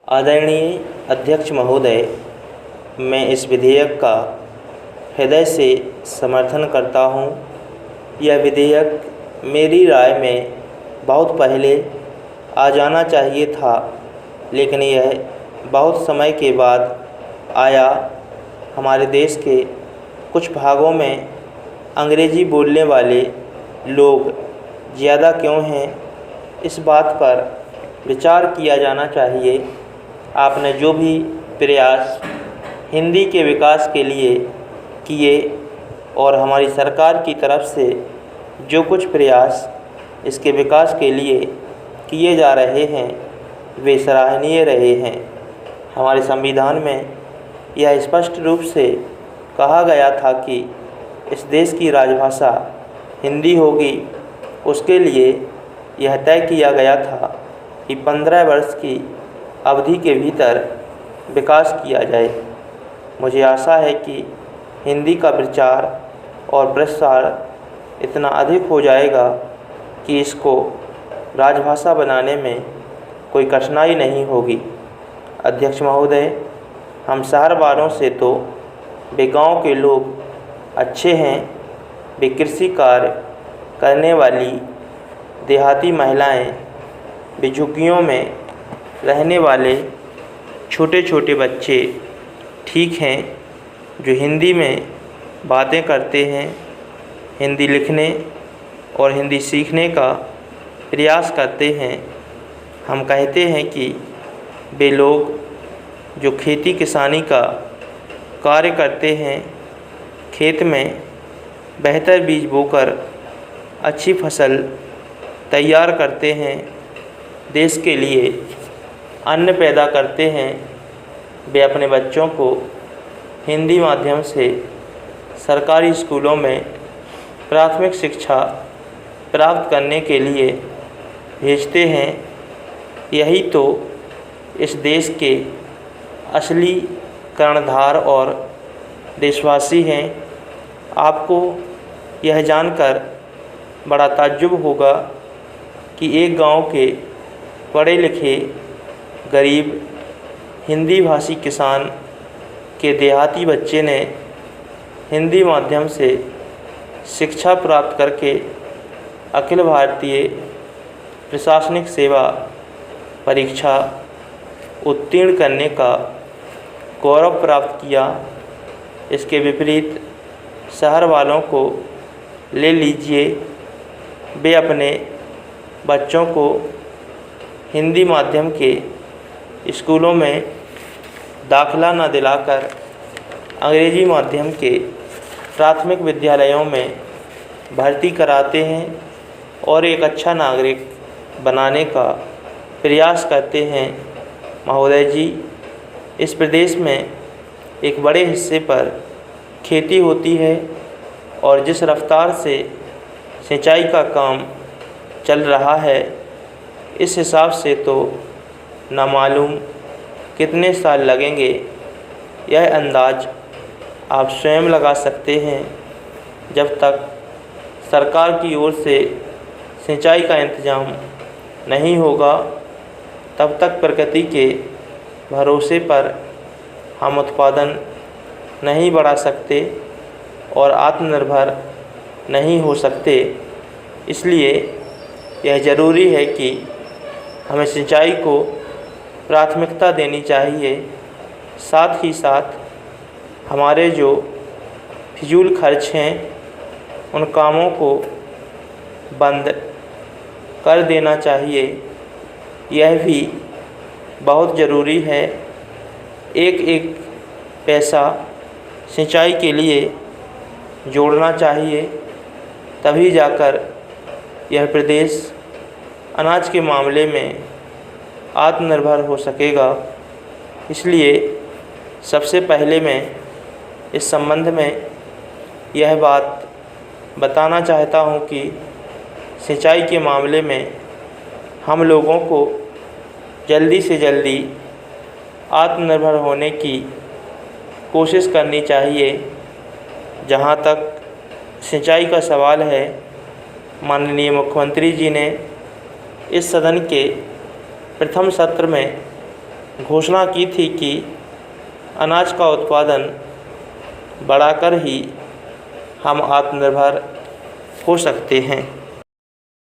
आदरणीय अध्यक्ष महोदय, मैं इस विधेयक का हृदय से समर्थन करता हूं। यह विधेयक मेरी राय में बहुत पहले आ जाना चाहिए था, लेकिन यह बहुत समय के बाद आया। हमारे देश के कुछ भागों में अंग्रेज़ी बोलने वाले लोग ज़्यादा क्यों हैं, इस बात पर विचार किया जाना चाहिए। आपने जो भी प्रयास हिंदी के विकास के लिए किए और हमारी सरकार की तरफ से जो कुछ प्रयास इसके विकास के लिए किए जा रहे हैं, वे सराहनीय रहे हैं। हमारे संविधान में यह स्पष्ट रूप से कहा गया था कि इस देश की राजभाषा हिंदी होगी। उसके लिए यह तय किया गया था कि 15 वर्ष की अवधि के भीतर विकास किया जाए। मुझे आशा है कि हिंदी का प्रचार और प्रसार इतना अधिक हो जाएगा कि इसको राजभाषा बनाने में कोई कठिनाई नहीं होगी। अध्यक्ष महोदय, हम शहर वालों से तो वे गाँव के लोग अच्छे हैं। वे कृषि कार्य करने वाली देहाती महिलाएं, वे झुग्गियों में रहने वाले छोटे छोटे बच्चे ठीक हैं, जो हिंदी में बातें करते हैं, हिंदी लिखने और हिंदी सीखने का प्रयास करते हैं। हम कहते हैं कि वे लोग जो खेती किसानी का कार्य करते हैं, खेत में बेहतर बीज बोकर अच्छी फसल तैयार करते हैं, देश के लिए अन्न पैदा करते हैं। वे अपने बच्चों को हिंदी माध्यम से सरकारी स्कूलों में प्राथमिक शिक्षा प्राप्त करने के लिए भेजते हैं। यही तो इस देश के असली कर्णधार और देशवासी हैं। आपको यह जानकर बड़ा ताज्जुब होगा कि एक गांव के पढ़े लिखे गरीब हिंदी भाषी किसान के देहाती बच्चे ने हिंदी माध्यम से शिक्षा प्राप्त करके अखिल भारतीय प्रशासनिक सेवा परीक्षा उत्तीर्ण करने का गौरव प्राप्त किया। इसके विपरीत शहर वालों को ले लीजिए, वे अपने बच्चों को हिंदी माध्यम के स्कूलों में दाखिला न दिलाकर अंग्रेज़ी माध्यम के प्राथमिक विद्यालयों में भर्ती कराते हैं और एक अच्छा नागरिक बनाने का प्रयास करते हैं। महोदय जी, इस प्रदेश में एक बड़े हिस्से पर खेती होती है और जिस रफ्तार से सिंचाई का काम चल रहा है, इस हिसाब से तो ना मालूम कितने साल लगेंगे। यह अंदाज आप स्वयं लगा सकते हैं। जब तक सरकार की ओर से सिंचाई का इंतज़ाम नहीं होगा, तब तक प्रकृति के भरोसे पर हम उत्पादन नहीं बढ़ा सकते और आत्मनिर्भर नहीं हो सकते। इसलिए यह ज़रूरी है कि हमें सिंचाई को प्राथमिकता देनी चाहिए। साथ ही साथ हमारे जो फिजूल खर्च हैं, उन कामों को बंद कर देना चाहिए। यह भी बहुत ज़रूरी है। एक एक पैसा सिंचाई के लिए जोड़ना चाहिए, तभी जाकर यह प्रदेश अनाज के मामले में आत्मनिर्भर हो सकेगा। इसलिए सबसे पहले मैं इस संबंध में यह बात बताना चाहता हूँ कि सिंचाई के मामले में हम लोगों को जल्दी से जल्दी आत्मनिर्भर होने की कोशिश करनी चाहिए। जहाँ तक सिंचाई का सवाल है, माननीय मुख्यमंत्री जी ने इस सदन के प्रथम सत्र में घोषणा की थी कि अनाज का उत्पादन बढ़ाकर ही हम आत्मनिर्भर हो सकते हैं।